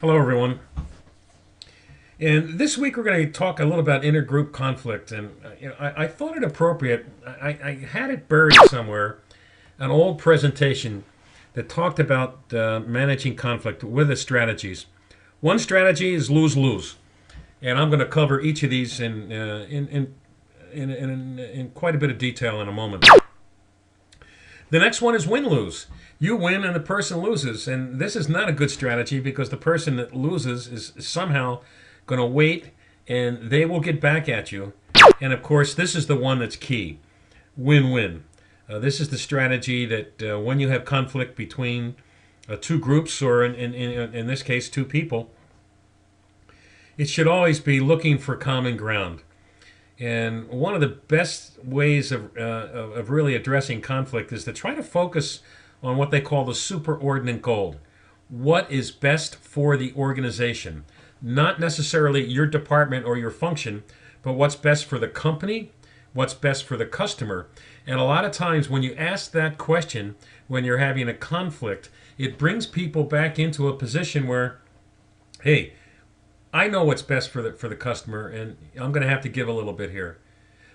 Hello, everyone. And this week we're going to talk a little about intergroup conflict. And I thought it appropriate. I had it buried somewhere, an old presentation that talked about managing conflict with the strategies. One strategy is lose lose, and I'm going to cover each of these in quite a bit of detail in a moment. The next one is win lose. You win and the person loses, and this is not a good strategy because the person that loses is somehow going to wait and they will get back at you. And of course, this is the one that's key: win-win. This is the strategy that when you have conflict between two groups, or in this case, two people, it should always be looking for common ground. And one of the best ways of really addressing conflict is to try to focus on what they call the superordinate goal. What is best for the organization? Not necessarily your department or your function, but what's best for the company, what's best for the customer. And a lot of times when you ask that question, when you're having a conflict, it brings people back into a position where, hey, I know what's best for the customer, and I'm going to have to give a little bit here.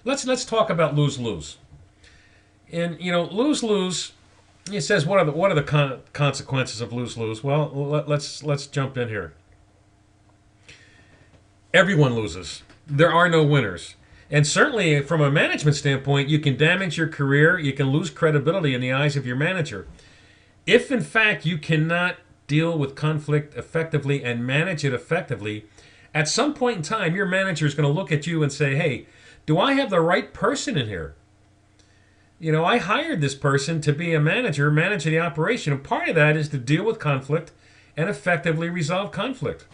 Let's talk about lose lose. And lose lose. It says what are the consequences of lose lose? Well, let's jump in here. Everyone loses. There are no winners. And certainly from a management standpoint, you can damage your career, you can lose credibility in the eyes of your manager. If in fact you cannot deal with conflict effectively and manage it effectively, at some point in time, your manager is going to look at you and say, hey, do I have the right person in here? I hired this person to be a manager, managing the operation, and part of that is to deal with conflict and effectively resolve conflict.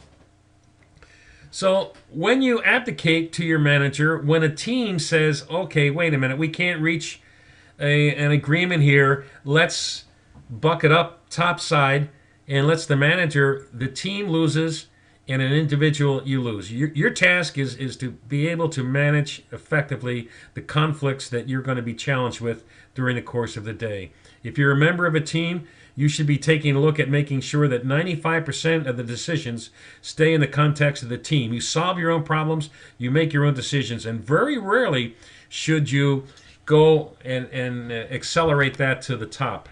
So when you abdicate to your manager, when a team says, okay, wait a minute, we can't reach an agreement here, let's buck it up topside, and lets the manager, the team loses, and an individual, you lose. Your task is to be able to manage effectively the conflicts that you're going to be challenged with during the course of the day. If you're a member of a team, you should be taking a look at making sure that 95% of the decisions stay in the context of the team. You solve your own problems, you make your own decisions, and very rarely should you go and accelerate that to the top.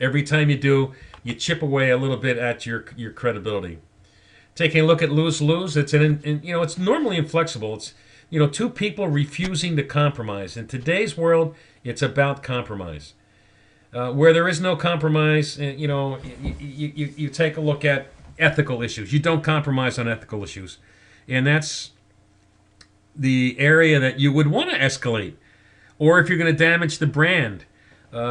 Every time you do, you chip away a little bit at your credibility. Taking a look at lose-lose, it's normally inflexible. It's two people refusing to compromise. In today's world, it's about compromise. Where there is no compromise, you take a look at ethical issues. You don't compromise on ethical issues, and that's the area that you would want to escalate. Or if you're going to damage the brand,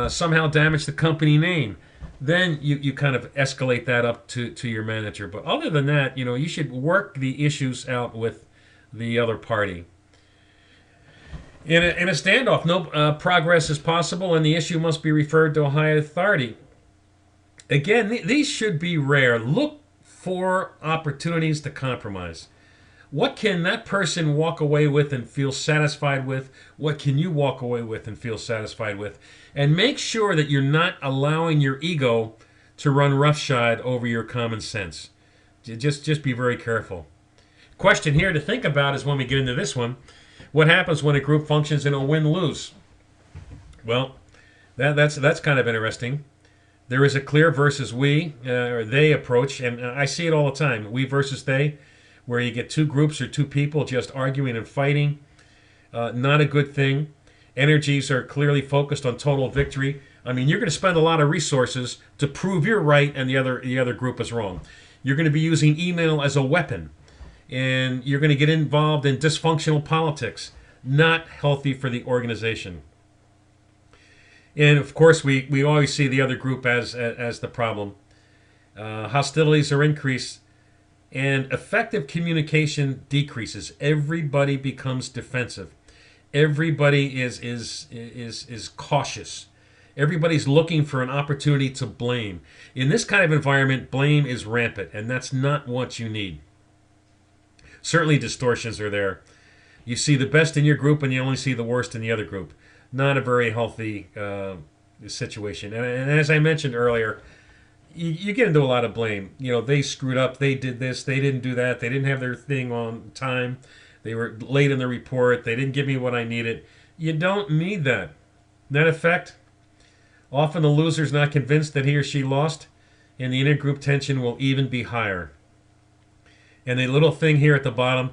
somehow damage the company name, then you kind of escalate that up to your manager. But other than that, you should work the issues out with the other party. In a standoff, no progress is possible, and the issue must be referred to a higher authority. Again, these should be rare. Look for opportunities to compromise. What can that person walk away with and feel satisfied with? What can you walk away with and feel satisfied with? And make sure that you're not allowing your ego to run roughshod over your common sense. Just be very careful. Question here to think about is when we get into this one, what happens when a group functions in a win-lose? Well, that's kind of interesting. There is a clear versus we or they approach, and I see it all the time, we versus they, where you get two groups or two people just arguing and fighting. Not a good thing. Energies are clearly focused on total victory. I mean, you're going to spend a lot of resources to prove you're right and the other group is wrong. You're going to be using email as a weapon, and you're going to get involved in dysfunctional politics. Not healthy for the organization. And of course, we always see the other group as the problem. Hostilities are increased, and effective communication decreases. Everybody becomes defensive. Everybody is cautious. Everybody's looking for an opportunity to blame. In this kind of environment, blame is rampant, and that's not what you need. Certainly distortions are there. You see the best in your group and you only see the worst in the other group. Not a very healthy situation. And as I mentioned earlier, you get into a lot of blame. They screwed up. They did this. They didn't do that. They didn't have their thing on time. They were late in the report. They didn't give me what I needed. You don't need that. Net effect, often the loser's not convinced that he or she lost, and the intergroup tension will even be higher. And a little thing here at the bottom,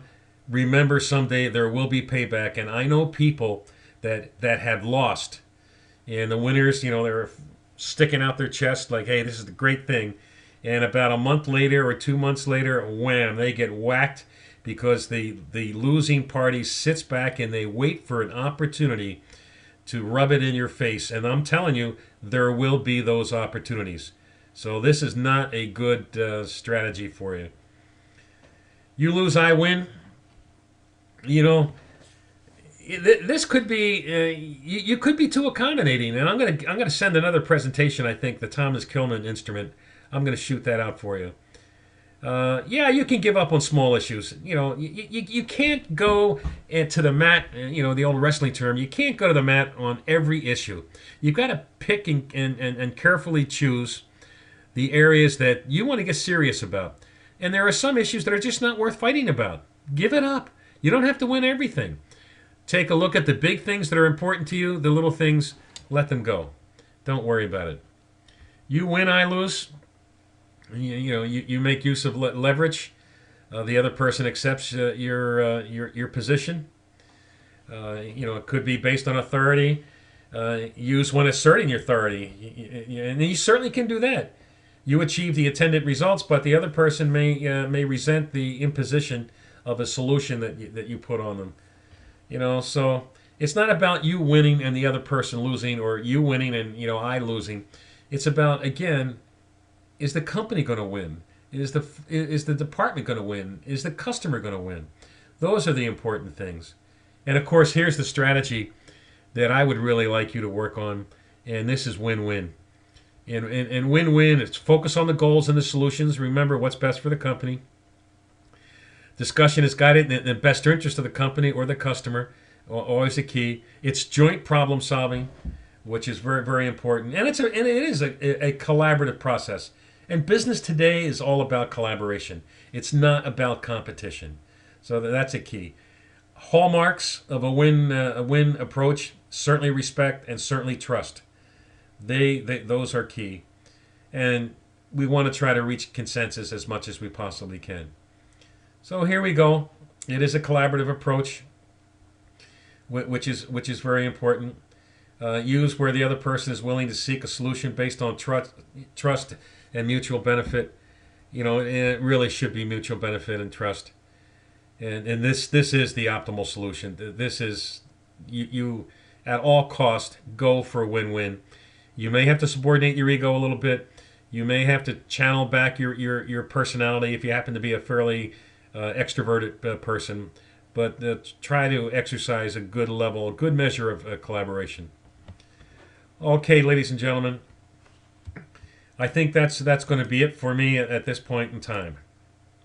remember someday there will be payback. And I know people that had lost, and the winners, they were sticking out their chest like, hey, this is the great thing. And about a month later or 2 months later, wham, they get whacked because the losing party sits back and they wait for an opportunity to rub it in your face. And I'm telling you, there will be those opportunities. So this is not a good strategy for you. You lose, I win. This could be you could be too accommodating, and I'm gonna send another presentation. I think the Thomas Kilmann instrument. I'm gonna shoot that out for you. Yeah, you can give up on small issues. You can't go to the mat. The old wrestling term. You can't go to the mat on every issue. You've got to pick and carefully choose the areas that you want to get serious about. And there are some issues that are just not worth fighting about. Give it up. You don't have to win everything. Take a look at the big things that are important to you. The little things, let them go. Don't worry about it. You win, I lose. You make use of leverage. The other person accepts your position. It could be based on authority. Use when asserting your authority, and you certainly can do that. You achieve the intended results, but the other person may resent the imposition of a solution that you put on them. So it's not about you winning and the other person losing, or you winning and I losing. It's about, again, is the company going to win? Is the department going to win? Is the customer going to win? Those are the important things. And of course, here's the strategy that I would really like you to work on, and this is win-win. And win-win, it's focus on the goals and the solutions. Remember what's best for the company. Discussion is guided in the best interest of the company or the customer, always a key. It's joint problem solving, which is very, very important. And it is a collaborative process. And business today is all about collaboration. It's not about competition. So that's a key. Hallmarks of a win approach, certainly respect and certainly trust. Those are key. And we want to try to reach consensus as much as we possibly can. So here we go. It is a collaborative approach, which is very important. Use where the other person is willing to seek a solution based on trust and mutual benefit. And it really should be mutual benefit and trust. And this is the optimal solution. This is you at all cost go for a win-win. You may have to subordinate your ego a little bit. You may have to channel back your personality if you happen to be a fairly extroverted person, but try to exercise a good measure of collaboration. Okay, ladies and gentlemen, I think that's going to be it for me at this point in time.